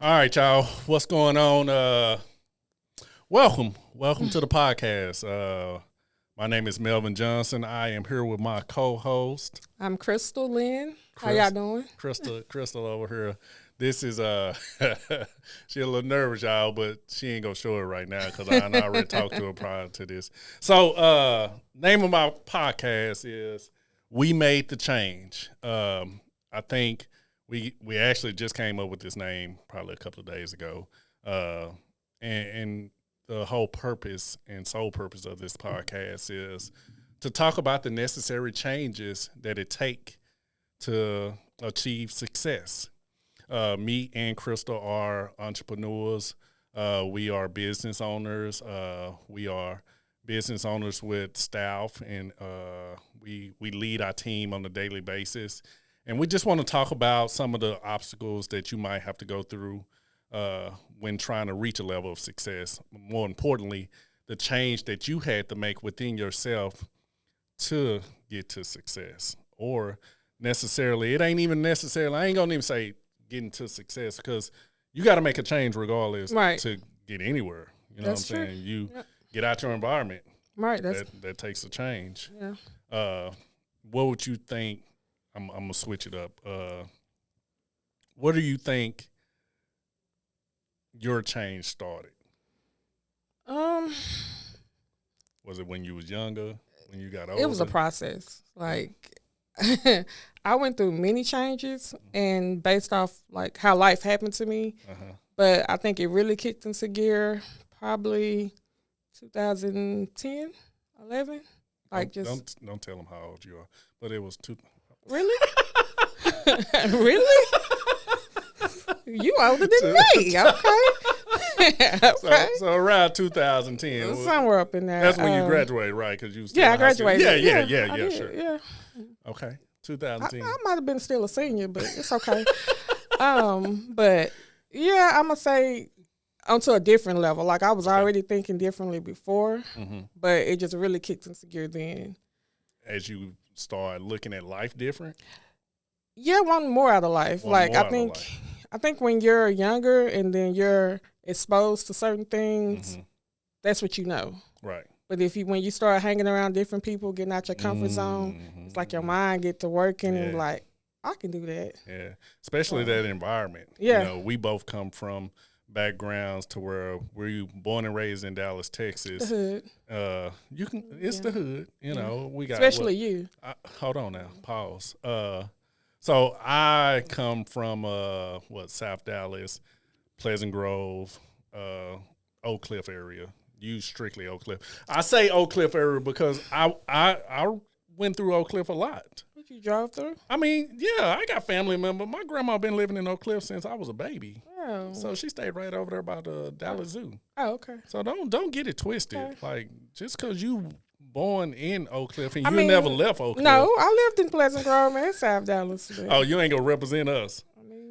All right, y'all. What's going on? Welcome to the podcast. My name is Melvin Johnson. I am here with my co-host. I'm Crystal Lynn. How y'all doing? Crystal over here. This is she a little nervous, y'all, but she ain't gonna show it right now because I already talked to her prior to this. So, name of my podcast is "We Made the Change." I think we actually just came up with this name probably a couple of days ago, and the whole purpose and sole purpose of this podcast is to talk about the necessary changes that it take to achieve success. Me and Crystal are entrepreneurs. We are business owners. We are business owners with staff, and we lead our team on a daily basis. And we just want to talk about some of the obstacles that you might have to go through when trying to reach a level of success. More importantly, the change that you had to make within yourself to get to success. Or necessarily, it ain't even necessarily, I ain't going to even say getting to success, because you got to make a change regardless to get anywhere. You know That's what I'm saying? You get out your environment. Right. That takes a change. Yeah. What would you think? I'm gonna switch it up. What do you think your change started? Um, Was it when you was younger? When you got older? It was a process. Like, I went through many changes, and based off like how life happened to me. But I think it really kicked into gear probably 2010, 11. Like, don't tell them how old you are, but it was Really? Really? You older than me. Okay. So around 2010. Somewhere up in there. That's when you graduated, right? Because you still I graduated. Yeah, sure. Yeah. Okay, 2010. I might have been still a senior, but it's okay. But yeah, I'm going to say onto a different level. Like, I was already thinking differently before, but it just really kicked into gear then. As you start looking at life different? Yeah, one more out of life. I think when you're younger and then you're exposed to certain things, that's what you know. Right. But when you start hanging around different people, getting out your comfort zone, it's like your mind get to working and like, I can do that. Yeah, especially that environment. Yeah. You know, we both come from backgrounds to where we're born and raised in Dallas, Texas. The hood. It's the hood. You know, we got especially you. Hold on now. Pause. So I come from South Dallas, Pleasant Grove, Oak Cliff area. Use strictly Oak Cliff. I say Oak Cliff area because I went through Oak Cliff a lot. What you drove through? I mean, yeah, I got family members. My grandma been living in Oak Cliff since I was a baby. Oh. So she stayed right over there by the Dallas Zoo. Oh, okay. So don't get it twisted. Okay. Like, just because you born in Oak Cliff and never left Oak Cliff. No, I lived in Pleasant Grove and South Dallas. Today. Oh, you ain't gonna represent us.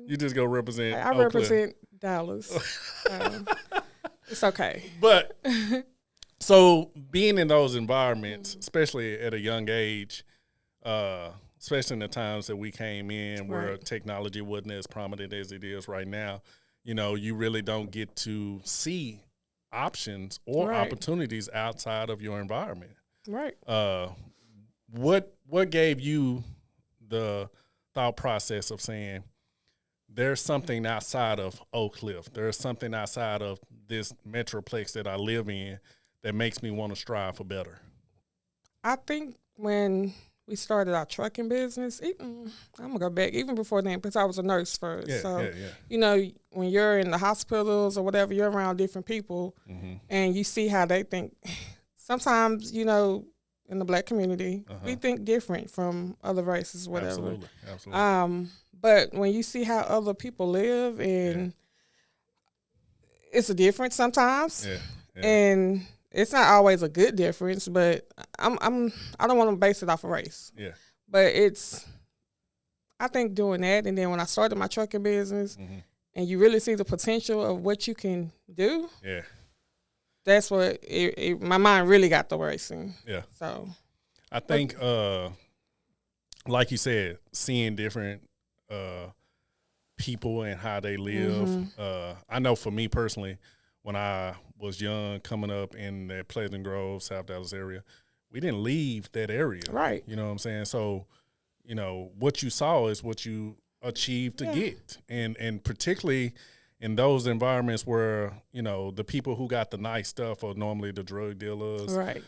You just gonna represent I Oak represent Cliff. Dallas. It's okay. But so being in those environments, especially at a young age, especially in the times that we came in where technology wasn't as prominent as it is right now, you know, you really don't get to see options or opportunities outside of your environment. Right. What gave you the thought process of saying there's something outside of Oak Cliff, there's something outside of this metroplex that I live in that makes me want to strive for better? I think when we started our trucking business, I'm going to go back, even before then, because I was a nurse first. You know, when you're in the hospitals or whatever, you're around different people, and you see how they think. Sometimes, you know, in the Black community, we think different from other races, whatever. Absolutely. But when you see how other people live, and it's a difference sometimes, and it's not always a good difference, but I don't want to base it off of race. Yeah. But I think doing that, and then when I started my trucking business, and you really see the potential of what you can do. Yeah. That's what my mind really got to racing. Yeah. So I think, like you said, seeing different people and how they live. I know for me personally, when I was young, coming up in that Pleasant Grove, South Dallas area, we didn't leave that area. Right. You know what I'm saying? So, you know, what you saw is what you achieved to get. And particularly in those environments where, you know, the people who got the nice stuff are normally the drug dealers. Right.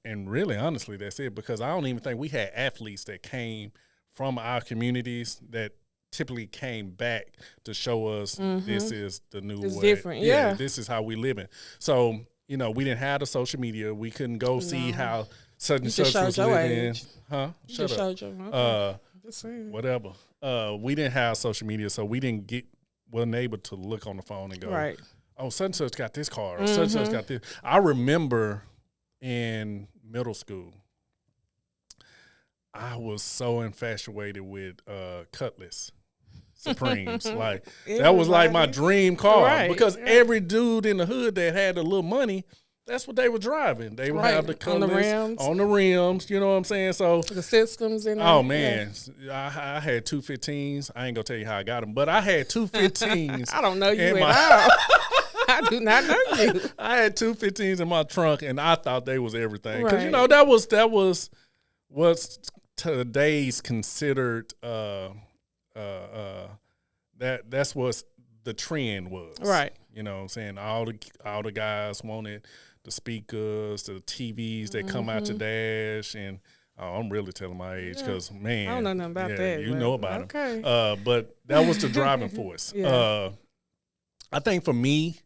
And really, honestly, that's it. Because I don't even think we had athletes that came from our communities that typically came back to show us this is the new it's way. Different. Yeah. This is how we living. So, you know, we didn't have the social media. We couldn't go see how such and such was living. Huh? Shut up. Whatever. We didn't have social media, so we didn't wasn't able to look on the phone and go, right. Oh, such and such got this car, or such and such got this. I remember in middle school, I was so infatuated with Cutlass Supremes. Like that was like my dream car because every dude in the hood that had a little money, that's what they were driving. They would have the Cutlass on the rims. You know what I'm saying? So the systems in. Oh man, I had 215s. I ain't gonna tell you how I got them, but I had 215s. I don't know you at all. I do not know you. I had 215s in my trunk, and I thought they was everything because you know that was what's today's considered. That's what the trend was. Right. You know what I'm saying? All the guys wanted the speakers, the TVs that come out your dash, and I'm really telling my age because, man. I don't know nothing about that. You know about them. But that was the driving force. I think for me,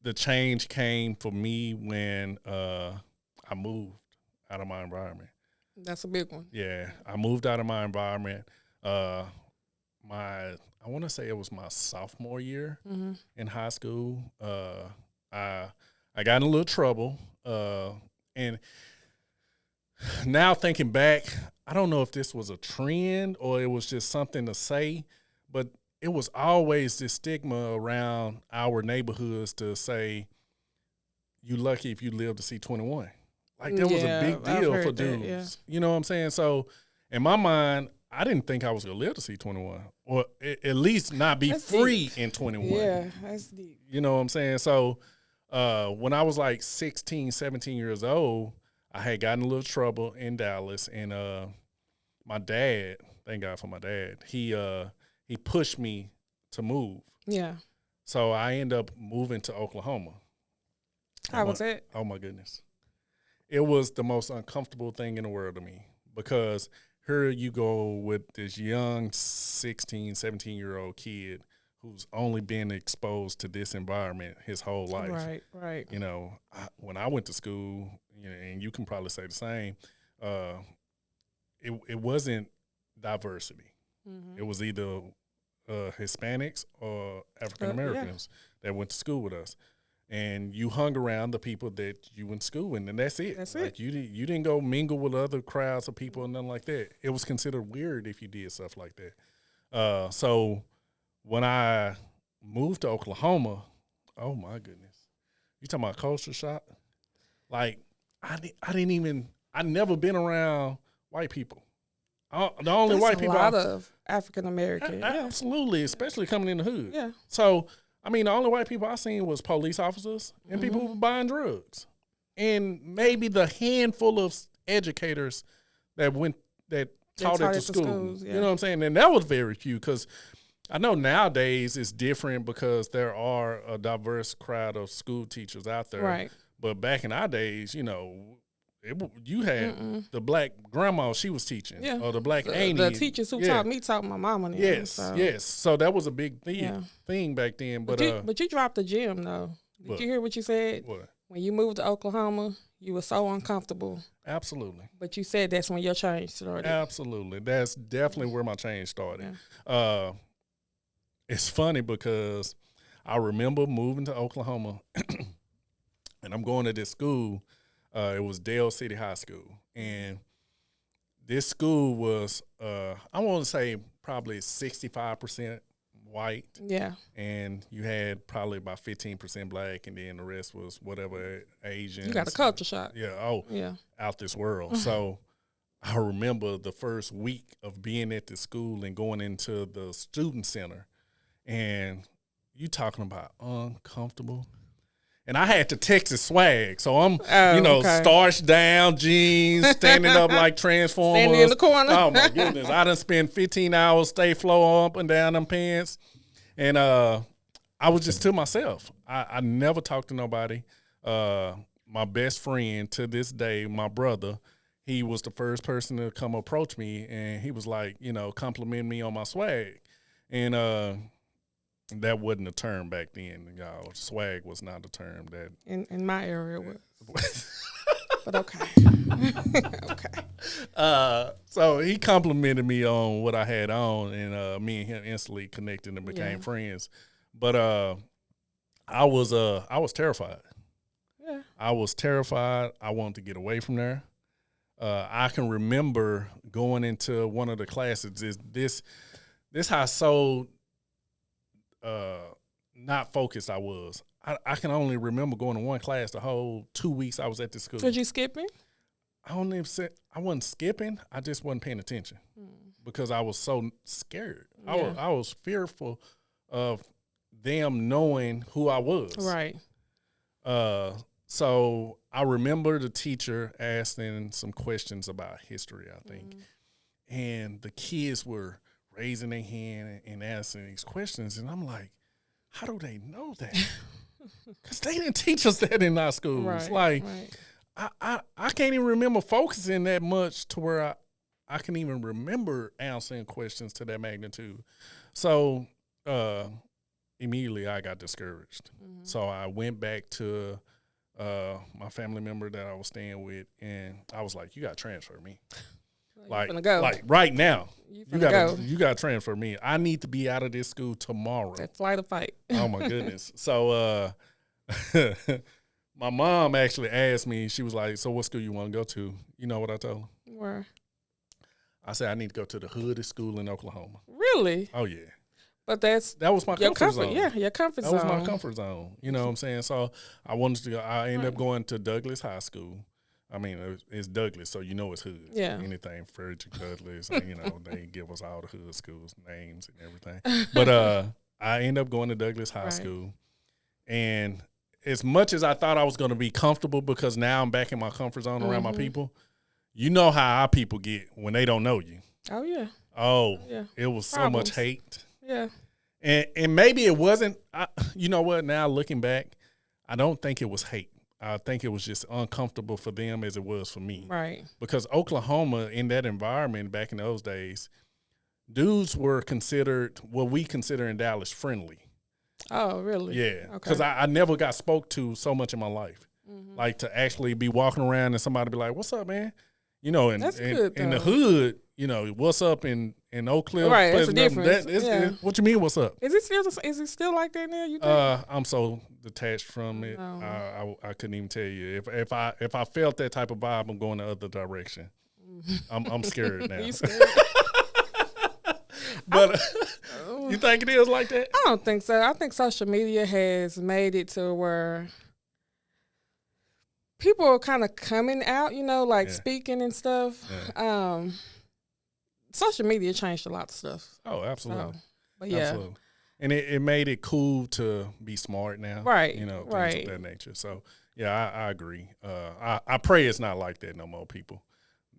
the change came for me when I moved out of my environment. That's a big one. Yeah, I moved out of my environment. I want to say it was my sophomore year in high school. I got in a little trouble, and now thinking back, I don't know if this was a trend or it was just something to say, but it was always this stigma around our neighborhoods to say, you lucky if you live to see 21. Like, that was a big deal for dudes. You know what I'm saying? So, in my mind, I didn't think I was going to live to see 21, or at least not be free in 21. Yeah, that's deep. You know what I'm saying? So, when I was like 16, 17 years old, I had gotten a little trouble in Dallas, and my dad, thank God for my dad, he pushed me to move. Yeah. So I ended up moving to Oklahoma. How was it? Oh, my goodness. It was the most uncomfortable thing in the world to me because here you go with this young 16, 17-year-old kid who's only been exposed to this environment his whole life. Right, right. You know, when I went to school, and you can probably say the same, it wasn't diversity. It was either Hispanics or African Americans that went to school with us. And you hung around the people that you went to school with, and that's it. That's like, it. You didn't go mingle with other crowds of people and nothing like that. It was considered weird if you did stuff like that. So when I moved to Oklahoma, oh my goodness, you talking about culture shock? Like I never been around white people. The only white people. A lot of African American. Absolutely, especially coming in the hood. Yeah. So. I mean, the only white people I seen was police officers and people who were buying drugs, and maybe the handful of educators that taught at the school. Schools, You know what I'm saying? And that was very few because I know nowadays it's different because there are a diverse crowd of school teachers out there. Right. But back in our days, you had the black grandma, she was teaching, or the black auntie. The teachers who taught my mama. Yes. So that was a big thing back then. But you dropped the gym, though. Did you hear what you said? What? When you moved to Oklahoma, you were so uncomfortable. Absolutely. But you said that's when your change started. Absolutely. That's definitely where my change started. Yeah. It's funny because I remember moving to Oklahoma, and I'm going to this school. It was Dale City High School, and this school was, I want to say probably 65% white. Yeah. And you had probably about 15% black, and then the rest was whatever Asian. You got a culture shock. Yeah. Oh, yeah. Out this world. So I remember the first week of being at the school and going into the student center, And you talking about uncomfortable. And I had the Texas swag. So I'm, starched down jeans, standing up like Transformers. Standing in the corner. Oh, my goodness. I done spent 15 hours, stay flow up and down them pants. And I was just to myself. I never talked to nobody. My best friend to this day, my brother, he was the first person to come approach me. And he was like, compliment me on my swag. And that wasn't a term back then, y'all. Swag was not a term that. In my area, it was. But okay. Okay. So he complimented me on what I had on, and me and him instantly connected and became friends. But I was terrified. Yeah. I was terrified. I wanted to get away from there. I can remember going into one of the classes. This how so not focused I was. I can only remember going to one class the whole 2 weeks I was at the school. Did you skip me? I wasn't skipping. I just wasn't paying attention because I was so scared. Yeah. I was fearful of them knowing who I was. Right. So I remember the teacher asking some questions about history, I think. And the kids were raising their hand and asking these questions. And I'm like, how do they know that? Because they didn't teach us that in our schools. Right. I can't even remember focusing that much to where I can even remember answering questions to that magnitude. So immediately I got discouraged. So I went back to my family member that I was staying with, and I was like, you got to transfer me. Like right now, you got to transfer me. I need to be out of this school tomorrow. That flight or fight. Oh my goodness. So my mom actually asked me, she was like, so what school you want to go to? You know what I told her? Where? I said I need to go to the hoodest school in Oklahoma. Really? Oh yeah. But that was my comfort zone. Yeah, your comfort zone. That was my comfort zone. You know what I'm saying? So I wanted to go. I ended up going to Douglas High School. I mean, it's Douglas, so you know it's hood. Yeah. Anything Frederick Douglas, they give us all the hood schools names and everything. But I ended up going to Douglas High School, and as much as I thought I was going to be comfortable because now I'm back in my comfort zone around my people, you know how our people get when they don't know you. Oh yeah. Oh yeah. It was so much hate. Yeah. And maybe it wasn't. You know what? Now looking back, I don't think it was hate. I think it was just uncomfortable for them as it was for me. Right. Because Oklahoma, in that environment back in those days, dudes were considered what we consider in Dallas friendly. Oh, really? Yeah. Because I never got spoke to so much in my life. Like to actually be walking around and somebody be like, what's up, man? You know, in the hood, you know, what's up in Oak Cliff? Right, it's a difference. What you mean, what's up? Is it still like that now? You think? I'm so detached from it. No. I couldn't even tell you. If I felt that type of vibe, I'm going the other direction. I'm scared now. You scared? But you think it is like that? I don't think so. I think social media has made it to where people are kind of coming out, speaking and stuff. Yeah. Social media changed a lot of stuff. Oh, absolutely. But yeah. Absolutely. And it made it cool to be smart now. Right. Things of that nature. So, yeah, I agree. I pray it's not like that no more, people.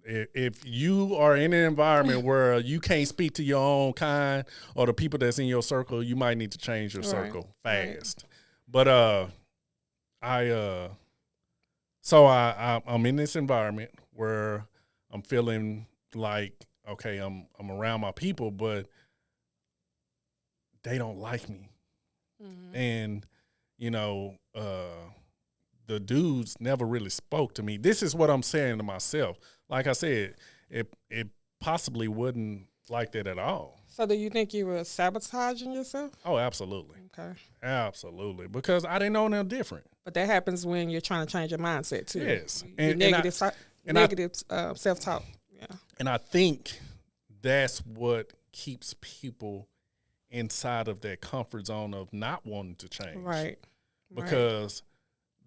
If you are in an environment where you can't speak to your own kind or the people that's in your circle, you might need to change your circle fast. Right. But I'm in this environment where I'm feeling like, okay, I'm around my people, but they don't like me. And, the dudes never really spoke to me. This is what I'm saying to myself. Like I said, it possibly wouldn't like that at all. So do you think you were sabotaging yourself? Oh, absolutely. Okay. Absolutely. Because I didn't know no different. But that happens when you're trying to change your mindset too. Yes. Negative self-talk. Yeah. And I think that's what keeps people inside of that comfort zone of not wanting to change. Right. Because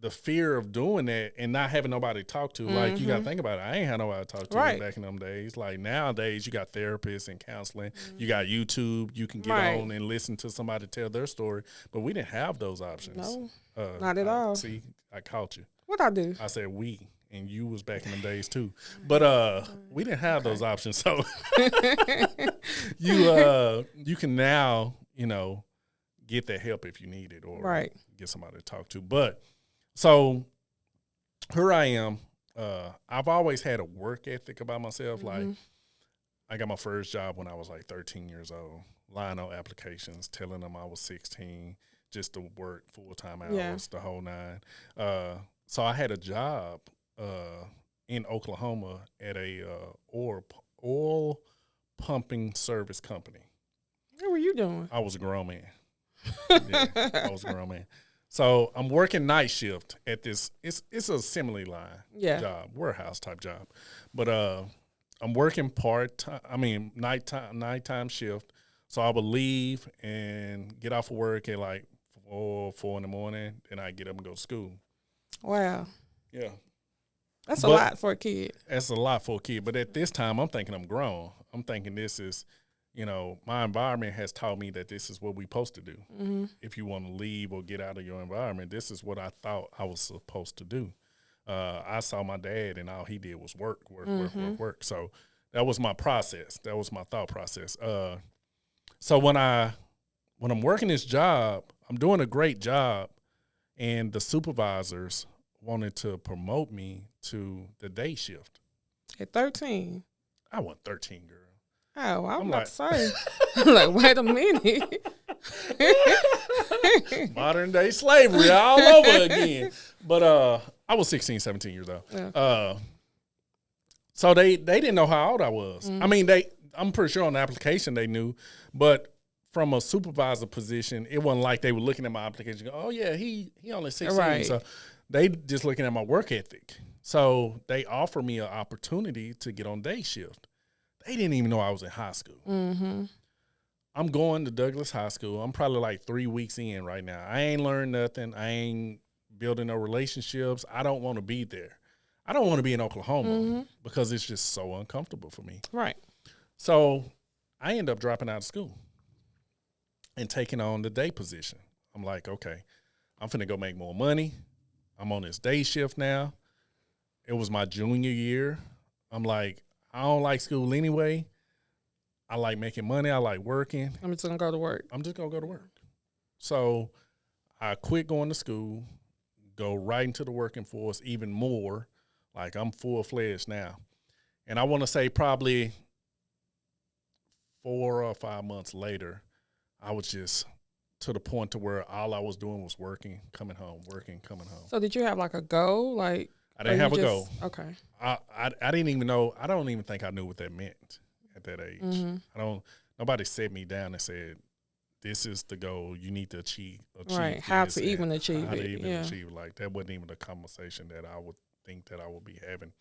the fear of doing that and not having nobody to talk to, like you got to think about it. I ain't had nobody to talk to back in them days. Like nowadays, you got therapists and counseling. You got YouTube. You can get on and listen to somebody tell their story. But we didn't have those options. No, not at all. See, I caught you. What I do? I said we, and you was back in them days too. But we didn't have those options. So you can now, get that help if you need it or get somebody to talk to. But so here I am. I've always had a work ethic about myself. Like I got my first job when I was like 13 years old, lying on applications, telling them I was 16 just to work full-time hours, the whole nine. So I had a job in Oklahoma at a oil pumping service company. What were you doing? I was a grown man. I was a grown man. So I'm working night shift at this. It's a assembly line job, warehouse type job. But I'm working nighttime shift. So I would leave and get off of work at like 4 in the morning. Then I get up and go to school. Wow. Yeah. That's a lot for a kid. That's a lot for a kid. But at this time, I'm thinking I'm grown. I'm thinking this is, my environment has taught me that this is what we're supposed to do. If you want to leave or get out of your environment, this is what I thought I was supposed to do. I saw my dad, and all he did was work. So that was my process. That was my thought process. So when I'm working this job, I'm doing a great job, and the supervisors wanted to promote me to the day shift. At 13? I wasn't 13, girl. Oh, I'm about to say. I'm like, wait a minute. Modern day slavery all over again. But I was 16, 17 years old. Yeah. So they didn't know how old I was. I mean, I'm pretty sure on the application they knew, but from a supervisor position, it wasn't like they were looking at my application and go, oh, yeah, he only 16. Right. So they just looking at my work ethic. So they offered me an opportunity to get on day shift. They didn't even know I was in high school. I'm going to Douglas High School. I'm probably like 3 weeks in right now. I ain't learned nothing. I ain't building no relationships. I don't want to be there. I don't want to be in Oklahoma because it's just so uncomfortable for me. Right. So I end up dropping out of school and taking on the day position. I'm like, okay, I'm finna go make more money. I'm on this day shift now. It was my junior year. I'm like, I don't like school anyway. I like making money. I like working. I'm just going to go to work. I'm just going to go to work. So I quit going to school, go right into the working force even more. Like I'm full-fledged now. And I want to say probably 4 or 5 months later, I was just to the point to where all I was doing was working, coming home. So did you have like a goal? Like I didn't have a goal. Okay. I didn't even know. I don't even think I knew what that meant at that age. Nobody set me down and said, this is the goal you need to achieve. Right. How to even achieve it. How to even achieve it. Like that wasn't even a conversation that I would think that I would be having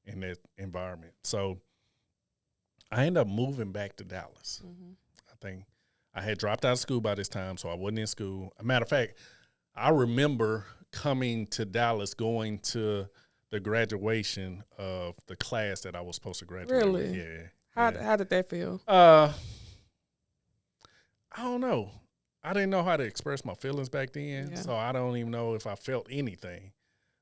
in that environment. So I ended up moving back to Dallas. I think I had dropped out of school by this time, so I wasn't in school. As a matter of fact, I remember coming to Dallas, going to the graduation of the class that I was supposed to graduate. Really? Yeah. How did that feel? I don't know. I didn't know how to express my feelings back then, so I don't even know if I felt anything.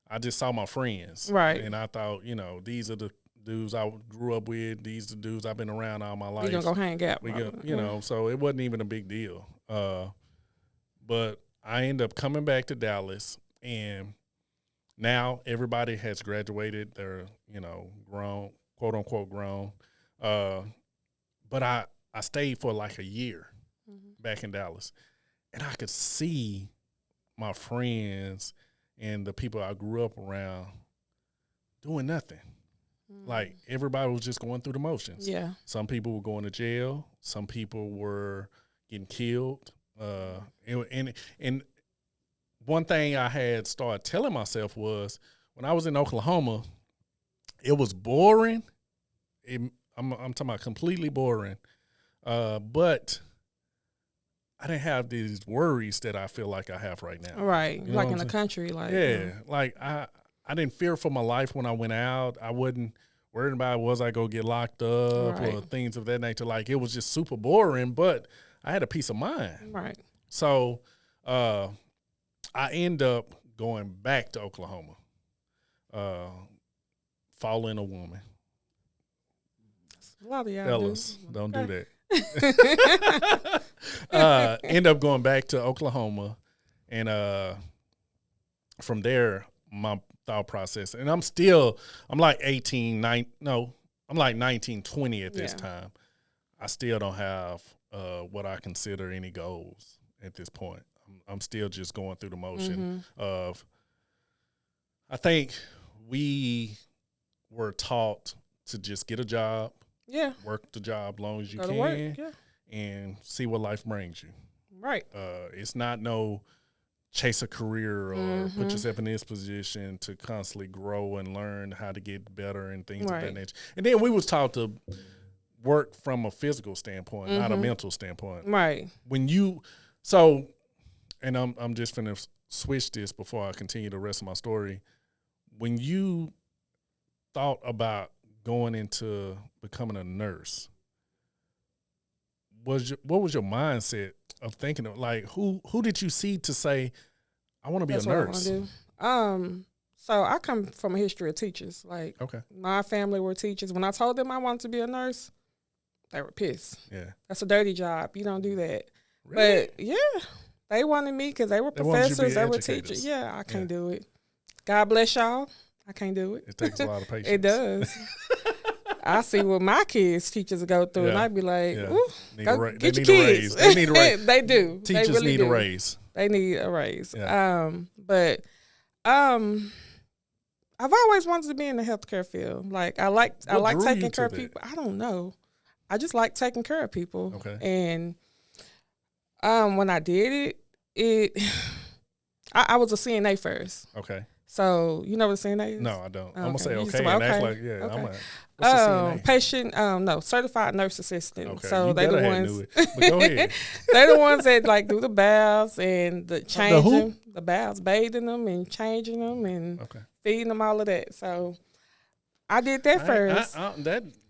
I just saw my friends. Right. And I thought, these are the dudes I grew up with. These are the dudes I've been around all my life. You're going to go hang out. So it wasn't even a big deal. But I ended up coming back to Dallas, and now everybody has graduated. They're, grown, quote unquote grown. But I stayed for like a year back in Dallas, and I could see my friends and the people I grew up around doing nothing. Like everybody was just going through the motions. Yeah. Some people were going to jail. Some people were getting killed. And one thing I had started telling myself was when I was in Oklahoma, it was boring. I'm talking about completely boring. But I didn't have these worries that I feel like I have right now. Right. Like in the country. Like like I didn't fear for my life when I went out. I wasn't worried about was I going to get locked up or things of that nature. Like it was just super boring, but I had a peace of mind. Right. So I end up going back to Oklahoma, following a woman. A lot of y'all Fellas, don't do that. End up going back to Oklahoma, and from there, my thought process, and I'm like 19, 20 at this time. I still don't have what I consider any goals at this point. I'm still just going through the motion of, I think we were taught to just get a job, work the job long as you can, and see what life brings you. Right. It's not no chase a career or put yourself in this position to constantly grow and learn how to get better and things of that nature. And then we was taught to work from a physical standpoint, not a mental standpoint. Right. And I'm just finna switch this before I continue the rest of my story. When you thought about going into becoming a nurse, what was your mindset of thinking of, like, who did you see to say, I want to be a nurse? What I do. So I come from a history of teachers. Like, my family were teachers. When I told them I wanted to be a nurse, they were pissed. Yeah, that's a dirty job. You don't do that. Really? But they wanted me because they were professors. They were teachers. Yeah, I can't do it. God bless y'all. I can't do it. It takes a lot of patience. It does. I see what my kids' teachers go through, and I'd be like, ooh, get your kids. They need a raise. They do. Teachers really need a raise. They need a raise. Yeah. But I've always wanted to be in the healthcare field. Like I like taking care of people. I don't know. I just like taking care of people. Okay. And when I did it, I was a CNA first. Okay. So you know what a CNA is? No, I don't. Okay. I'm gonna say okay, and act like what's a CNA? Patient, certified nurse assistant. Okay. So they the ones. Knew it. But go ahead. They're the ones that like do the baths and the changing the baths, bathing them and changing them and feeding them, all of that. So I did that first.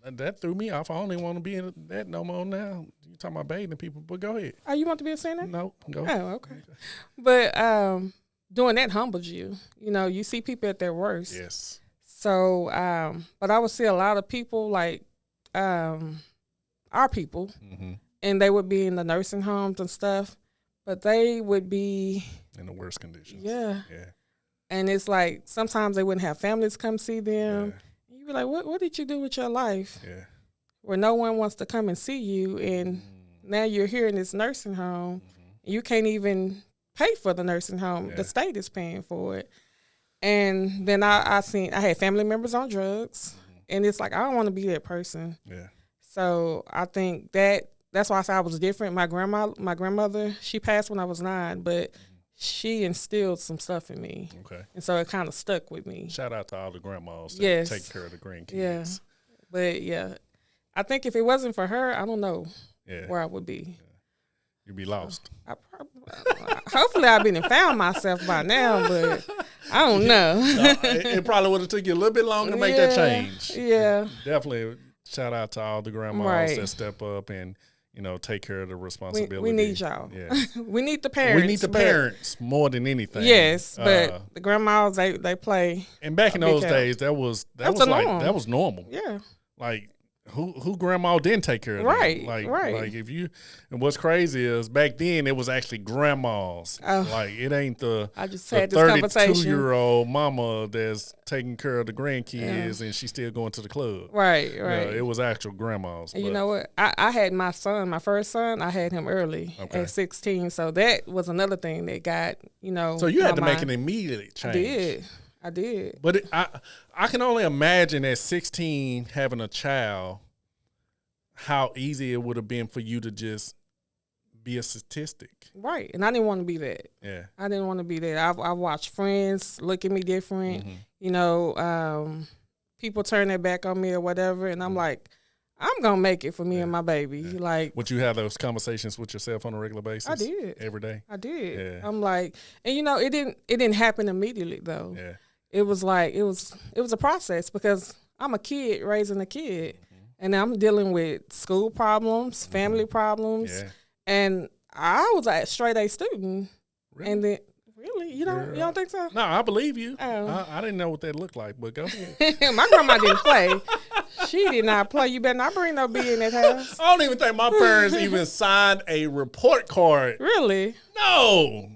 That threw me off. I don't even want to be in that no more now. You talking about bathing people? But go ahead. Oh, you want to be a CNA? No, go. Oh, okay. But doing that humbles you. You know, you see people at their worst. Yes. So, but I would see a lot of people like our people, and they would be in the nursing homes and stuff, but they would be in the worst conditions. Yeah. And it's like sometimes they wouldn't have families come see them. Yeah. You'd be like, what did you do with your life? Yeah. Where no one wants to come and see you, and now you're here in this nursing home, and you can't even pay for the nursing home. The state is paying for it. And then I had family members on drugs, and it's like, I don't want to be that person. Yeah. So I think that's why I said I was different. My grandmother, she passed when I was 9, but she instilled some stuff in me. Okay. And so it kind of stuck with me. Shout out to all the grandmas that take care of the grandkids. Yeah. But I think if it wasn't for her, I don't know where I would be. You'd be lost. Hopefully I've been and found myself by now, but I don't know. It probably would have took you a little bit longer to make that change. Yeah. Definitely shout out to all the grandmas that step up and, take care of the responsibility. We need y'all. Yeah. We need the parents. We need the parents more than anything. Yes, but the grandmas, they play. And back in those days, that was normal. Yeah. Like, who grandma didn't take care of them? Like if you, and what's crazy is back then it was actually grandmas. Like it ain't the 32-year-old mama that's taking care of the grandkids and she's still going to the club. Right. It was actual grandmas. And you know what? I had my first son, I had him early at 16. So that was another thing that got, So you had to make an immediate change. I did. But I can only imagine at 16 having a child, how easy it would have been for you to just be a statistic. Right. And I didn't want to be that. Yeah. I didn't want to be that. I watched friends look at me different. People turn their back on me or whatever. And I'm like, I'm gonna make it for me and my baby. Yeah. Like, would you have those conversations with yourself on a regular basis? I did every day. I did. Yeah. I'm like, and it didn't happen immediately though. Yeah. It was like it was a process because I'm a kid raising a kid, and I'm dealing with school problems, family problems, and I was a straight A student, really? And then. Really? You don't think so? No, I believe you. Oh. I didn't know what that looked like, but go ahead. My grandma didn't play. She did not play. You better not bring no B in that house. I don't even think my parents even signed a report card. Really? No.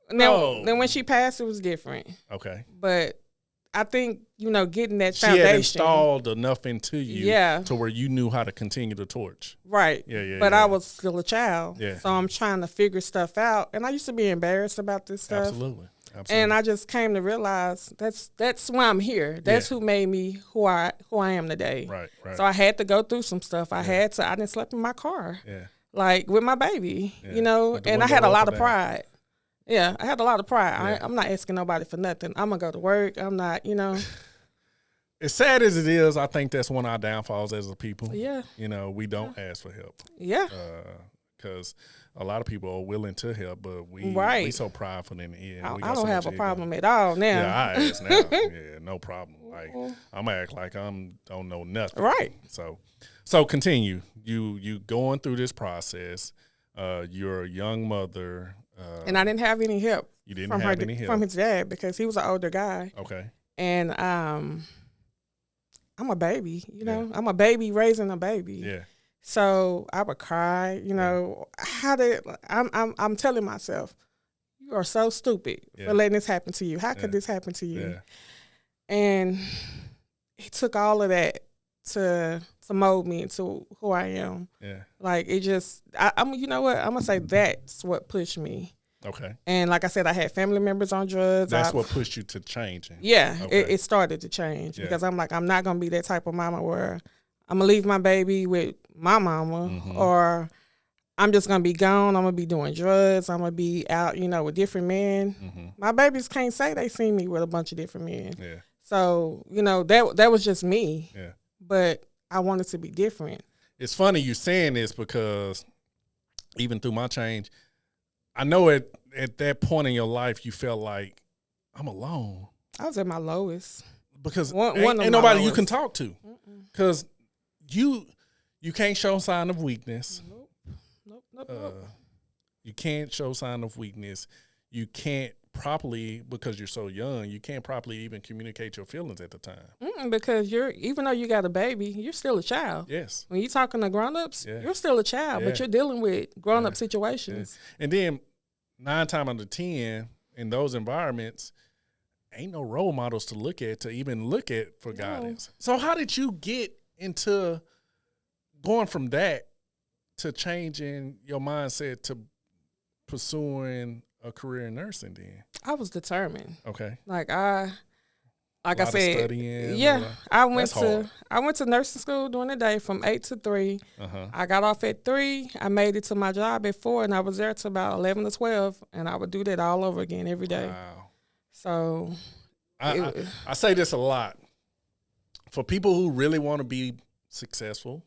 Then when she passed, it was different. Okay. But I think, getting that foundation. She had installed enough into you to where you knew how to continue the torch. Right. Yeah. But I was still a child. Yeah. So I'm trying to figure stuff out. And I used to be embarrassed about this stuff. Absolutely. And I just came to realize that's why I'm here. That's who made me who I am today. Right. So I had to go through some stuff. I didn't sleep in my car. Yeah. Like with my baby, and I had a lot of pride. Yeah, I had a lot of pride. Yeah. I'm not asking nobody for nothing. I'm going to go to work. I'm not, As sad as it is, I think that's one of our downfalls as a people. Yeah. We don't ask for help. Yeah. Because a lot of people are willing to help, but we so prideful in the end. I don't have a problem at all now. Yeah, I ask now. Yeah, no problem. Like, I'm going to act like I don't know nothing. Right. So continue. You going through this process. You're a young mother. And I didn't have any help. You didn't have any help from his dad because he was an older guy. Okay. And I'm a baby, I'm a baby raising a baby. Yeah. So I would cry, I'm telling myself, you are so stupid for letting this happen to you. How could this happen to you? Yeah. And it took all of that to mold me into who I am. Yeah. Like it just, I'm you know what? I'm gonna say that's what pushed me. Okay. And like I said, I had family members on drugs. That's what pushed you to changing. Yeah, okay. it started to change because I'm like, I'm not gonna be that type of mama where I'm gonna leave my baby with my mama or I'm just gonna be gone. I'm gonna be doing drugs. I'm gonna be out, with different men. My babies can't say they seen me with a bunch of different men. Yeah. So that was just me. Yeah. But I wanted to be different. It's funny you saying this because even through my change, I know at that point in your life you felt like I'm alone. I was at my lowest because ain't nobody you can talk to because you can't show sign of weakness. Nope. You can't show sign of weakness. You can't properly, because you're so young, you can't properly even communicate your feelings at the time. Because even though you got a baby, you're still a child. Yes. When you're talking to grown-ups, you're still a child, but you're dealing with grown-up situations. And then 9 times out of 10 in those environments, ain't no role models to look at for guidance. So how did you get into going from that to changing your mindset to pursuing a career in nursing then? I was determined. Okay. Like I said, studying, I went to nursing school during the day from 8 to 3. I got off at 3. I made it to my job at 4, and I was there till about 11 to 12, and I would do that all over again every day. Wow. So I say this a lot. For people who really want to be successful,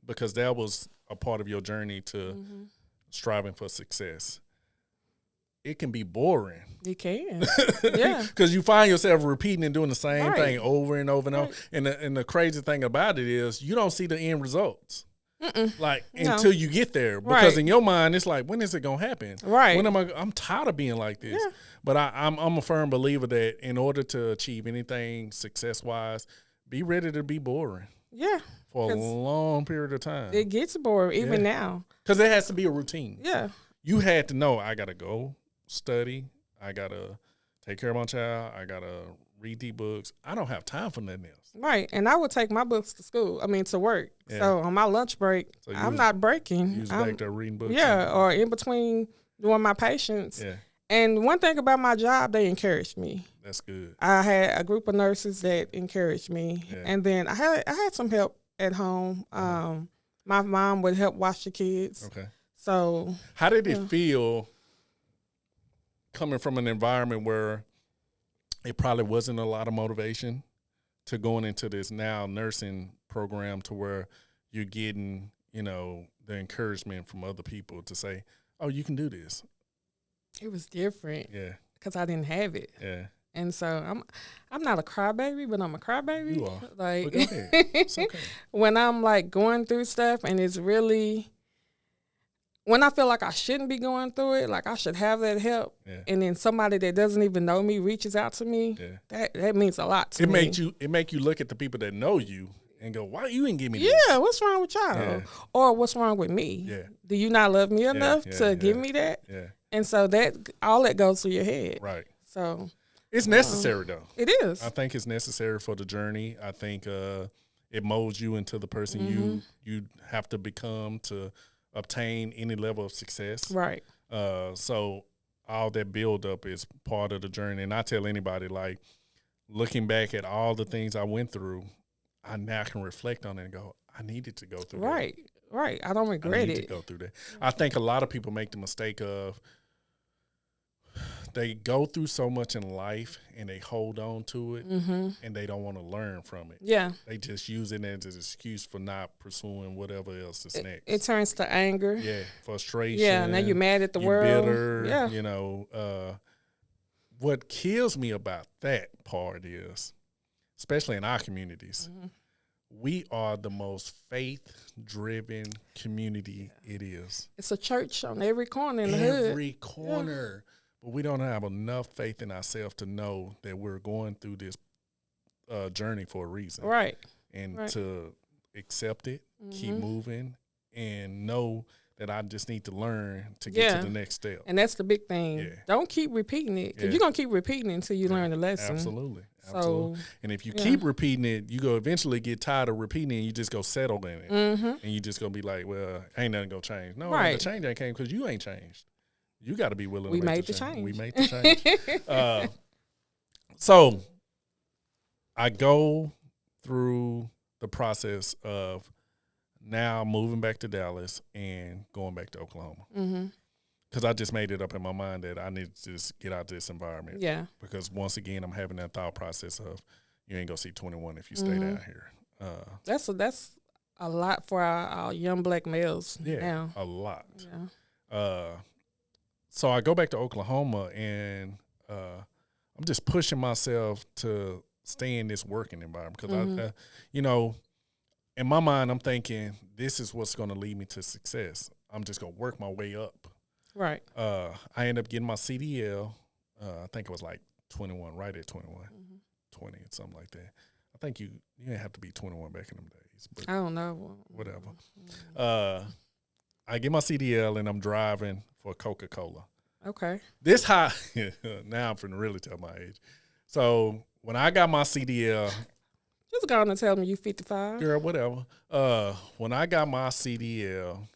because that was a part of your journey to striving for success, it can be boring. It can. Yeah. Because you find yourself repeating and doing the same thing over and over and over. And the crazy thing about it is you don't see the end results. Until you get there. Because in your mind, it's like, when is it going to happen? Right. When I'm tired of being like this. Yeah. But I'm a firm believer that in order to achieve anything success-wise, be ready to be boring. Yeah. For a long period of time. It gets boring even now. Because it has to be a routine. Yeah. You had to know, I got to go study. I got to take care of my child. I got to read these books. I don't have time for nothing else. Right. And I would take my books to work. Yeah. So on my lunch break, I'm not breaking. You was back there reading books. Yeah. Or in between doing my patients. Yeah. And one thing about my job, they encouraged me. That's good. I had a group of nurses that encouraged me. Yeah. And then I had some help at home. My mom would help watch the kids. Okay. So how did it feel coming from an environment where it probably wasn't a lot of motivation to going into this now nursing program to where you're getting, the encouragement from other people to say, oh, you can do this. It was different. Yeah. Because I didn't have it. Yeah. And so I'm not a crybaby, but I'm a crybaby. You are. Like, but go ahead. It's okay. When I'm like going through stuff and it's really, when I feel like I shouldn't be going through it, like I should have that help, and then somebody that doesn't even know me reaches out to me, that means a lot to me. It make you look at the people that know you and go, why you ain't give me this? Yeah, what's wrong with y'all? Yeah. Or what's wrong with me? Yeah. Do you not love me enough to give me that? Yeah. And so that all that goes through your head. Right. So it's necessary though. It is. I think it's necessary for the journey. I think it molds you into the person you have to become to obtain any level of success. Right. So all that build up is part of the journey. And I tell anybody, like, looking back at all the things I went through, I now can reflect on it and go, I needed to go through that. Right. I don't regret it. To go through that. I think a lot of people make the mistake of they go through so much in life and they hold on to it and they don't want to learn from it. Yeah. They just use it as an excuse for not pursuing whatever else is next. It turns to anger. Yeah. Frustration. Yeah. Now you're mad at the world. Bitter. Yeah. What kills me about that part is, especially in our communities, we are the most faith-driven community it is. It's a church on every corner in the hood. Every corner. Yeah. But we don't have enough faith in ourselves to know that we're going through this journey for a reason. Right. And to accept it, keep moving, and know that I just need to learn to get to the next step. And that's the big thing. Yeah. Don't keep repeating it, because you're going to keep repeating it until you learn the lesson. Absolutely. So, and if you keep repeating it, you go eventually get tired of repeating it and you just go settle in it. And you just going to be like, well, ain't nothing going to change. No, the change ain't came because you ain't changed. You got to be willing to make the change. We made the change. So I go through the process of now moving back to Dallas and going back to Oklahoma. Because I just made it up in my mind that I need to just get out of this environment. Yeah. Because once again, I'm having that thought process of you ain't going to see 21 if you stay down here. That's a lot for our young black males now. A lot. Yeah. So I go back to Oklahoma and I'm just pushing myself to stay in this working environment. Because, in my mind, I'm thinking this is what's going to lead me to success. I'm just going to work my way up. Right. I ended up getting my CDL. I think it was like 21, right at 21, 20, something like that. I think you didn't have to be 21 back in them days. But I don't know. Whatever. I get my CDL and I'm driving for Coca-Cola. Okay. This high, now I'm finna really tell my age. So when I got my CDL. Just go on and tell me you 55. Girl, whatever. When I got my CDL,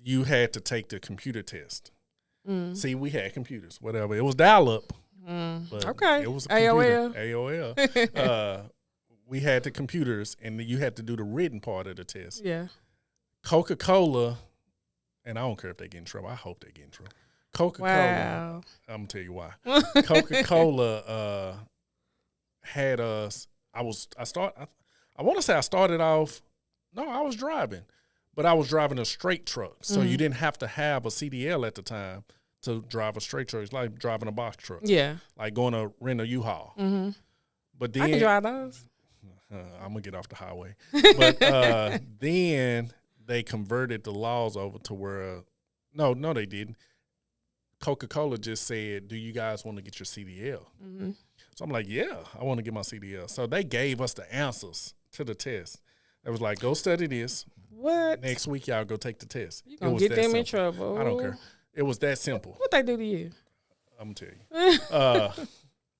you had to take the computer test. See, we had computers, whatever. It was dial-up. But okay. It was a computer. AOL. We had the computers, and you had to do the written part of the test. Yeah. Coca-Cola, and I don't care if they get in trouble. I hope they get in trouble. Coca-Cola. Wow. I'm going to tell you why. Coca-Cola had us. I want to say I started off. No, I was driving. But I was driving a straight truck, so you didn't have to have a CDL at the time to drive a straight truck. It's like driving a box truck. Yeah. Like going to rent a U-Haul. But then I can drive those. I'm going to get off the highway. But then they converted the laws over to where, no, they didn't. Coca-Cola just said, do you guys want to get your CDL? So I'm like, yeah, I want to get my CDL. So they gave us the answers to the test. It was like, go study this. What? Next week, y'all go take the test. You gonna get them in trouble. I don't care. It was that simple. What they do to you? I'm going to tell you.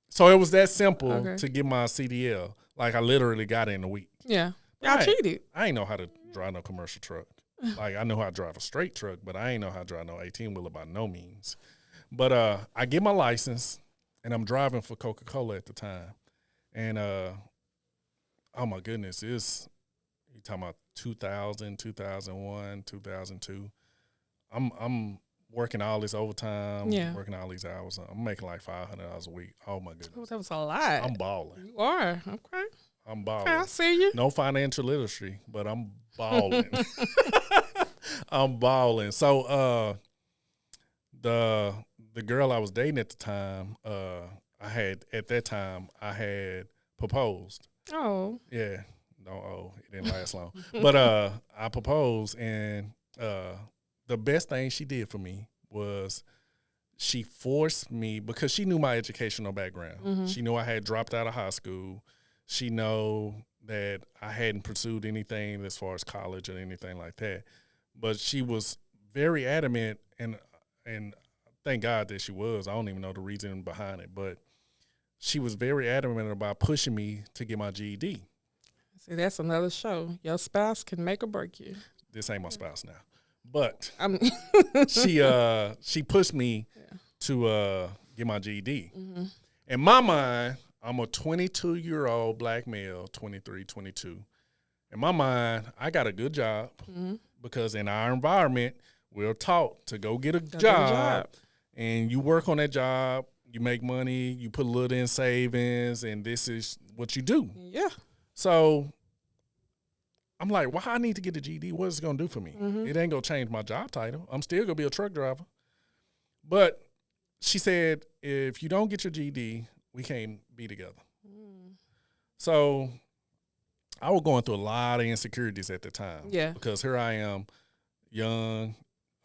So it was that simple to get my CDL. Like, I literally got it in a week. Yeah. Y'all cheated. I ain't know how to drive no commercial truck. Like, I know how to drive a straight truck, but I ain't know how to drive no 18-wheeler by no means. But I get my license, and I'm driving for Coca-Cola at the time. And, oh, my goodness, you're talking about 2000, 2001, 2002. I'm working all this overtime, working all these hours. I'm making like $500 a week. Oh, my goodness. Oh, that was a lot. I'm balling. You are. Okay. I'm balling. I see you. No financial literacy, but I'm balling. I'm balling. So the girl I was dating at the time, I had proposed. Oh. Yeah. No, it didn't last long. But I proposed, and the best thing she did for me was she forced me, because she knew my educational background. Mm-hmm. She knew I had dropped out of high school. She knew that I hadn't pursued anything as far as college or anything like that. But she was very adamant, and thank God that she was. I don't even know the reason behind it, but she was very adamant about pushing me to get my GED. See, that's another show. Your spouse can make or break you. This ain't my spouse now. But she pushed me to get my GED. Mm-hmm. In my mind, I'm a 22-year-old black male, 23, 22. In my mind, I got a good job because in our environment, we're taught to go get a job, and you work on that job, you make money, you put a little in savings, and this is what you do. Yeah. So I'm like, why I need to get a GED? What is it going to do for me? Mm-hmm. It ain't going to change my job title. I'm still going to be a truck driver. But she said, if you don't get your GED, we can't be together. Mm. So I was going through a lot of insecurities at the time. Yeah. Because here I am, young,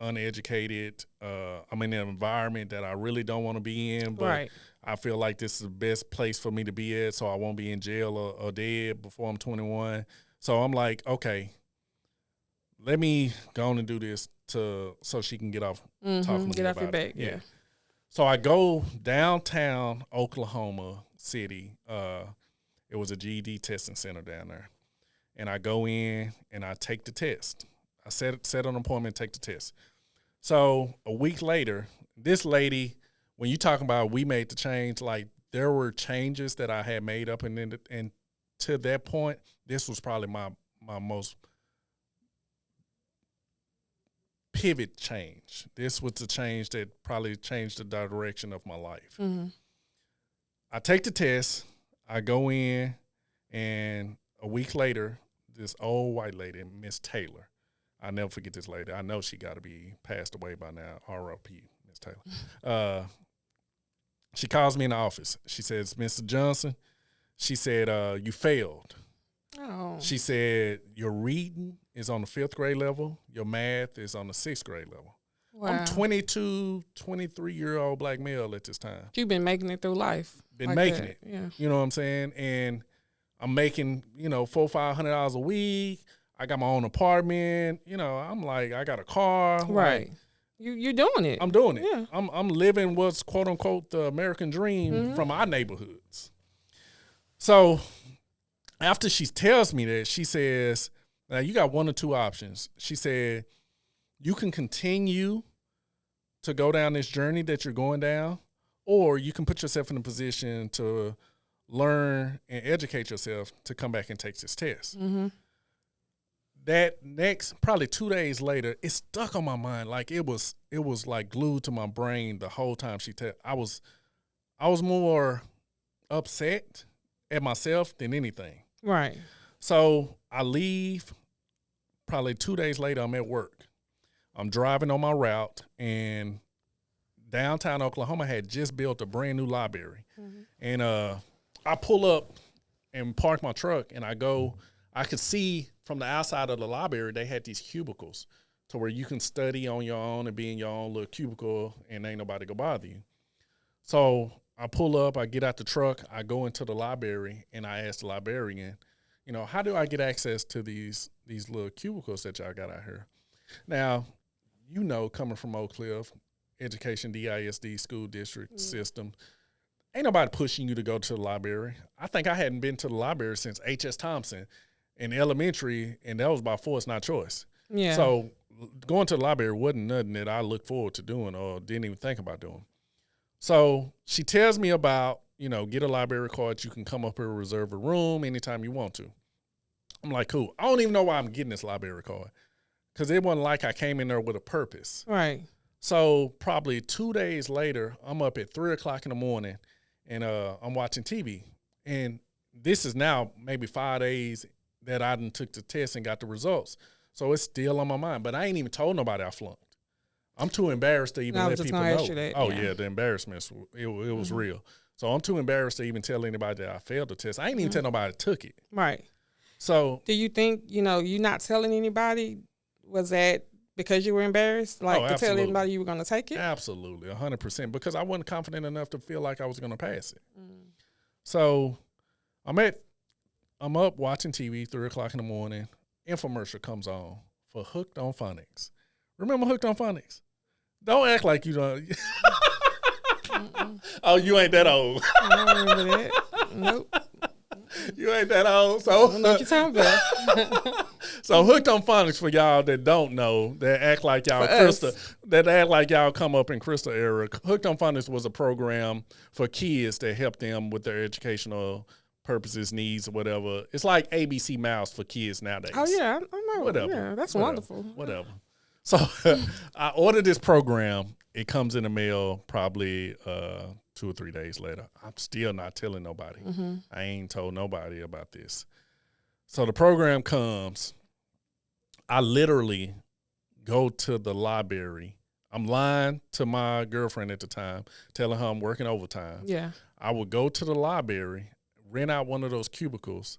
uneducated. I'm in an environment that I really don't want to be in. But I feel like this is the best place for me to be at, so I won't be in jail or dead before I'm 21. So I'm like, okay, let me go on and do this so she can get off talking to me about it. Get off your back, yeah. So I go downtown Oklahoma City. It was a GED testing center down there. And I go in and I take the test. I set an appointment, take the test. So a week later, this lady, when you talking about we made the change, like there were changes that I had made up and to that point, this was probably my most pivot change. This was the change that probably changed the direction of my life. Mm-hmm. I take the test, I go in, and a week later, this old white lady, Miss Taylor, I'll never forget this lady. I know she got to be passed away by now, R.I.P., Miss Taylor. She calls me in the office. She says, Mr. Johnson, she said, you failed. Oh. She said, your reading is on the 5th grade level. Your math is on the 6th grade level. Wow. I'm 22, 23-year-old black male at this time. You've been making it through life. Been like making that. it. Yeah. You know what I'm saying? And I'm making, $400-500 a week. I got my own apartment. I'm like, I got a car. Right. Like, you're doing it. I'm doing it. Yeah. I'm living what's quote unquote the American dream from our neighborhoods. So after she tells me that, she says, now you got one or two options. She said, you can continue to go down this journey that you're going down, or you can put yourself in a position to learn and educate yourself to come back and take this test. Mm-hmm. That next, probably 2 days later, it stuck on my mind. Like it was like glued to my brain the whole time she I was more upset at myself than anything. Right. So I leave. Probably 2 days later, I'm at work. I'm driving on my route, and downtown Oklahoma had just built a brand new library. Mm-hmm. And I pull up and park my truck, and I could see from the outside of the library, they had these cubicles to where you can study on your own and be in your own little cubicle, and ain't nobody gonna bother you. So I pull up, I get out the truck, I go into the library, and I ask the librarian, how do I get access to these little cubicles that y'all got out here? Now, coming from Oak Cliff, education, DISD, school district system, ain't nobody pushing you to go to the library. I think I hadn't been to the library since H.S. Thompson in elementary, and that was by force, not choice. Yeah. So going to the library wasn't nothing that I looked forward to doing or didn't even think about doing. So she tells me about, get a library card. You can come up here and reserve a room anytime you want to. I'm like, cool. I don't even know why I'm getting this library card because it wasn't like I came in there with a purpose. Right. So probably 2 days later, I'm up at 3 o'clock in the morning and I'm watching TV. And this is now maybe 5 days that I done took the test and got the results. So it's still on my mind. But I ain't even told nobody I flunked. I'm too embarrassed to even let people know. The embarrassment, it was real. So I'm too embarrassed to even tell anybody that I failed the test. I ain't even tell nobody I took it. Right. So do you think, you not telling anybody, was that because you were embarrassed? Like to tell anybody you were going to take it? Absolutely, 100%. Because I wasn't confident enough to feel like I was going to pass it. So I'm up watching TV, 3 o'clock in the morning. Infomercial comes on for Hooked on Phonics. Remember Hooked on Phonics? Don't act like you don't. Oh, you ain't that old. I don't remember that. Nope. You ain't that old. So I don't know what you're talking about. So Hooked on Phonics, for y'all that don't know, that act like y'all come up in Crystal era. Hooked on Phonics was a program for kids that helped them with their educational purposes, needs, or whatever. It's like ABC Mouse for kids nowadays. Oh yeah, I know. Whatever. Yeah, that's wonderful. Whatever. So I ordered this program. It comes in the mail probably 2 or 3 days later. I'm still not telling nobody. I ain't told nobody about this. So the program comes. I literally go to the library. I'm lying to my girlfriend at the time, telling her I'm working overtime. Yeah. I would go to the library, rent out one of those cubicles,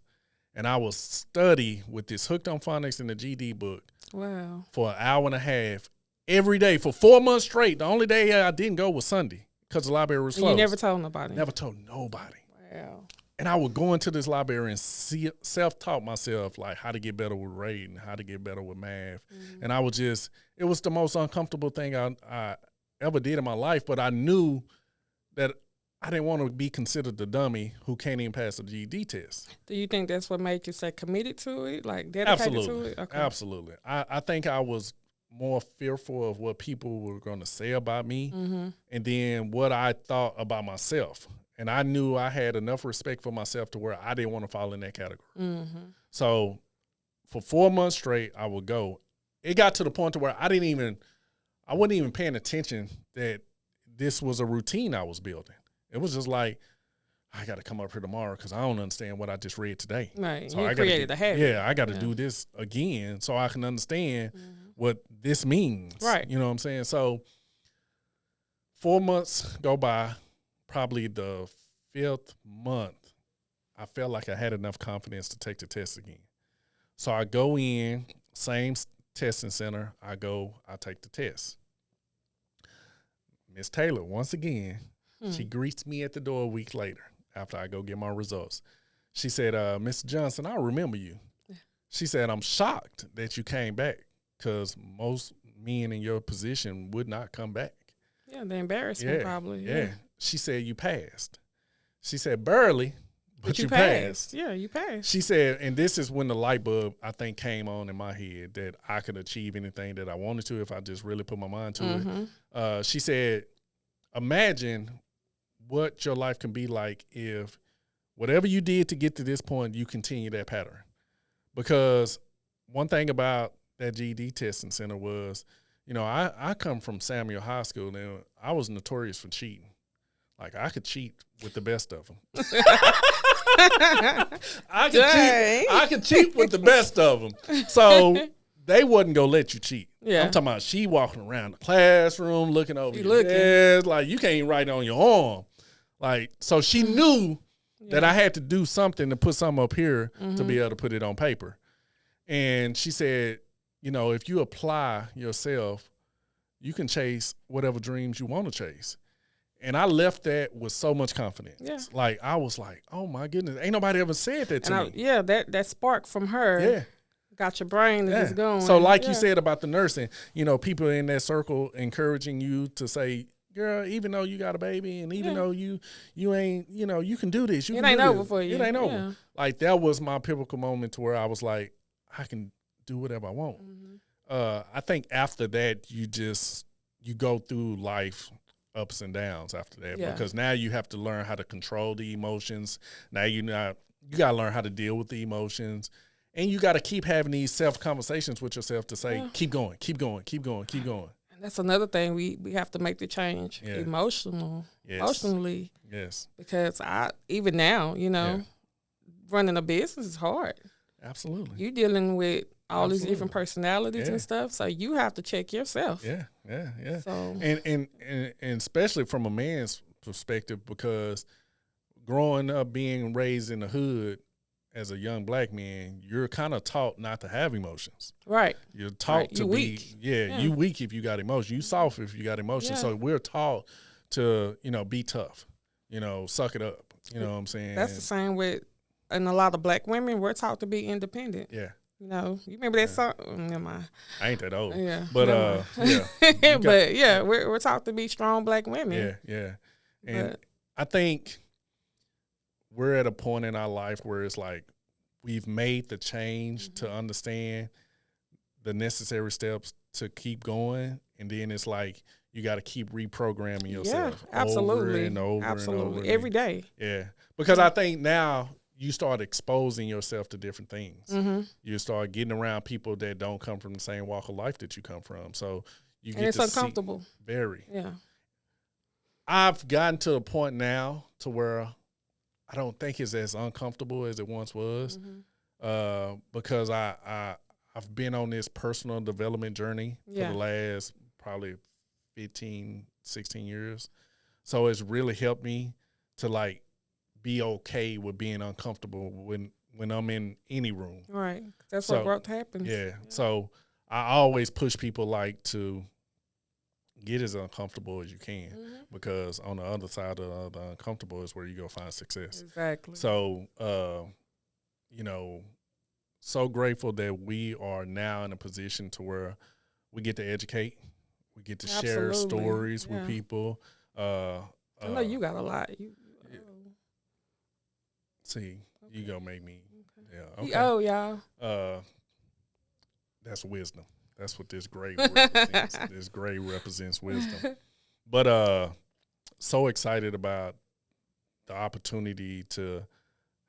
and I would study with this Hooked on Phonics and the GD book. Wow. For an hour and a half every day for 4 months straight. The only day I didn't go was Sunday because the library was closed. You never told nobody? Never told nobody. Wow. And I would go into this library and self-taught myself, like how to get better with reading, how to get better with math. And I would it was the most uncomfortable thing I ever did in my life, but I knew that I didn't want to be considered the dummy who can't even pass a GED test. Do you think that's what made you say committed to it, like dedicated to it? Okay. Absolutely. I think I was more fearful of what people were going to say about me and then what I thought about myself. And I knew I had enough respect for myself to where I didn't want to fall in that category. So for 4 months straight, I would go. It got to the point to where I wasn't even paying attention that this was a routine I was building. It was just like, I got to come up here tomorrow because I don't understand what I just read today. Right. So you created a habit. Yeah, I got to do this again so I can understand what this means. Right. You know what I'm saying? So 4 months go by. Probably the 5th month, I felt like I had enough confidence to take the test again. So I go in, same testing center. I take the test. Miss Taylor, once again, she greets me at the door a week later after I go get my results. She said, Mr. Johnson, I remember you. She said, I'm shocked that you came back because most men in your position would not come back. Yeah, the embarrassment probably. Yeah. She said, you passed. She said, barely, but you passed. Yeah, you passed. She said, and this is when the light bulb, I think, came on in my head that I could achieve anything that I wanted to if I just really put my mind to it. She said, imagine what your life can be like if whatever you did to get to this point, you continue that pattern. Because one thing about that GED testing center was, I come from Samuel High School, and I was notorious for cheating. Like, I could cheat with the best of them. I could cheat with the best of them. So they wasn't going to let you cheat. Yeah. I'm talking about she walking around the classroom looking over your desk. Like, you can't even write on your arm. Like, so she knew that I had to do something to put something up here to be able to put it on paper. And she said, if you apply yourself, you can chase whatever dreams you want to chase. And I left that with so much confidence. Yeah. Like, I was like, oh, my goodness. Ain't nobody ever said that to me. Yeah, that spark from her got your brain just going. So like you said about the nursing, people in that circle encouraging you to say, girl, even though you got a baby and even though you ain't, you can do this. It ain't over for you. It ain't over. Like, that was my pivotal moment to where I was like, I can do whatever I want. I think after that, you go through life ups and downs after that because now you have to learn how to control the emotions. Now you got to learn how to deal with the emotions, and you got to keep having these self-conversations with yourself to say, keep going, keep going, keep going, keep going. And that's another thing we have to make the change emotionally. Yes. Because even now, running a business is hard. Absolutely. You dealing with all these different personalities and stuff, so you have to check yourself. Yeah. So and especially from a man's perspective, because growing up, being raised in the hood as a young black man, you're kind of taught not to have emotions. Right. You're taught to be weak. You weak if you got emotion. You soft if you got emotion. Yeah. So we're taught to, be tough. Suck it up. You know what I'm saying? That's the same with, and a lot of black women, we're taught to be independent. Yeah. You remember that song? Never mind. I ain't that old. Yeah. But but we're taught to be strong black women. Yeah. And I think we're at a point in our life where it's like we've made the change to understand the necessary steps to keep going, and then it's like you got to keep reprogramming yourself over and over and over every day. Yeah, because I think now you start exposing yourself to different things. Mm-hmm. You start getting around people that don't come from the same walk of life that you come from, so you get it's to uncomfortable. See very. Yeah, I've gotten to a point now to where I don't think it's as uncomfortable as it once was, because I've been on this personal development journey for the last probably 15, 16 years. So it's really helped me to like be okay with being uncomfortable when I'm in any room. Right. That's what growth happens. Yeah. So I always push people like to get as uncomfortable as you can, because on the other side of the uncomfortable is where you go find success. Exactly. So, so grateful that we are now in a position to where we get to educate, we get to share stories with people. I know you got a lot. See, you gonna make me. Yeah. Okay. Oh, y'all. That's wisdom. That's what this gray represents. This gray represents wisdom. But so excited about the opportunity to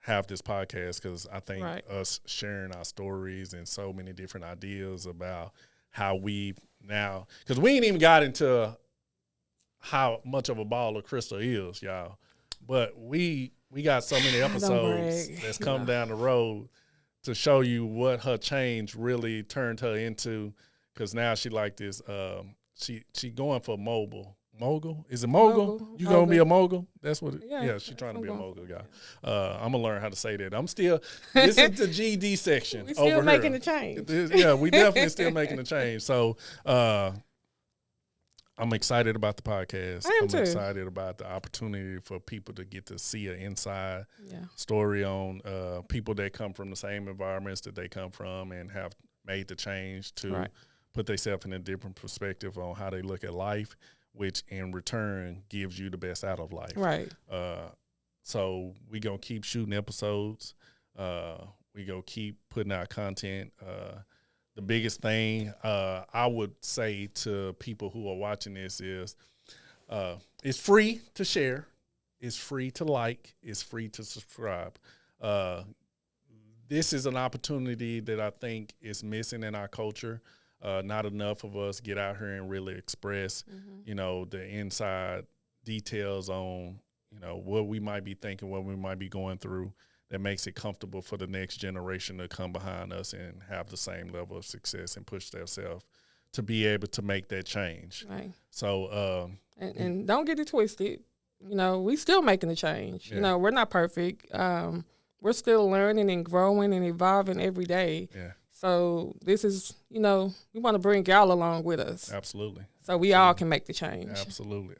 have this podcast, because I think us sharing our stories and so many different ideas about how we now, because we ain't even got into how much of a ball of crystal is, y'all. But we got so many episodes that's come down the road to show you what her change really turned her into, because now she like this. She going for mogul. Is it mogul? You gonna be a mogul? That's what. She's trying to be a mogul, y'all. I'm gonna learn how to say that. I'm still. This is the GD section. We still making the change. We definitely still making the change. So I'm excited about the podcast. I am too. Excited about the opportunity for people to get to see an inside story on people that come from the same environments that they come from and have made the change to put themselves in a different perspective on how they look at life, which in return gives you the best out of life. Right. So we gonna keep shooting episodes. We gonna keep putting out content. The biggest thing I would say to people who are watching this is it's free to share. It's free to like. It's free to subscribe. This is an opportunity that I think is missing in our culture. Not enough of us get out here and really express, the inside details on, what we might be thinking, what we might be going through, that makes it comfortable for the next generation to come behind us and have the same level of success and push themselves to be able to make that change. Right. So, and don't get it twisted. We still making a change. Yeah. We're not perfect. We're still learning and growing and evolving every day. Yeah. So this is, we want to bring y'all along with us. Absolutely. So we all can make the change. Absolutely.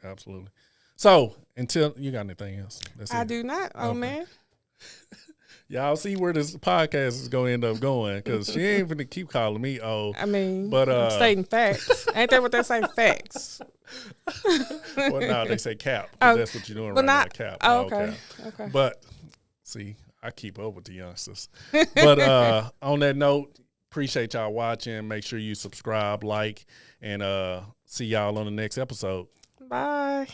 So until you got anything else? I do not. Oh, man. Y'all see where this podcast is going to end up going, because she ain't going to keep calling me old. I mean, but I'm stating facts. Ain't that what they say? Facts. Well, no, they say cap. That's what you're doing right now, cap. Oh, okay. But see, I keep up with the youngsters. But on that note, appreciate y'all watching. Make sure you subscribe, like, and see y'all on the next episode. Bye.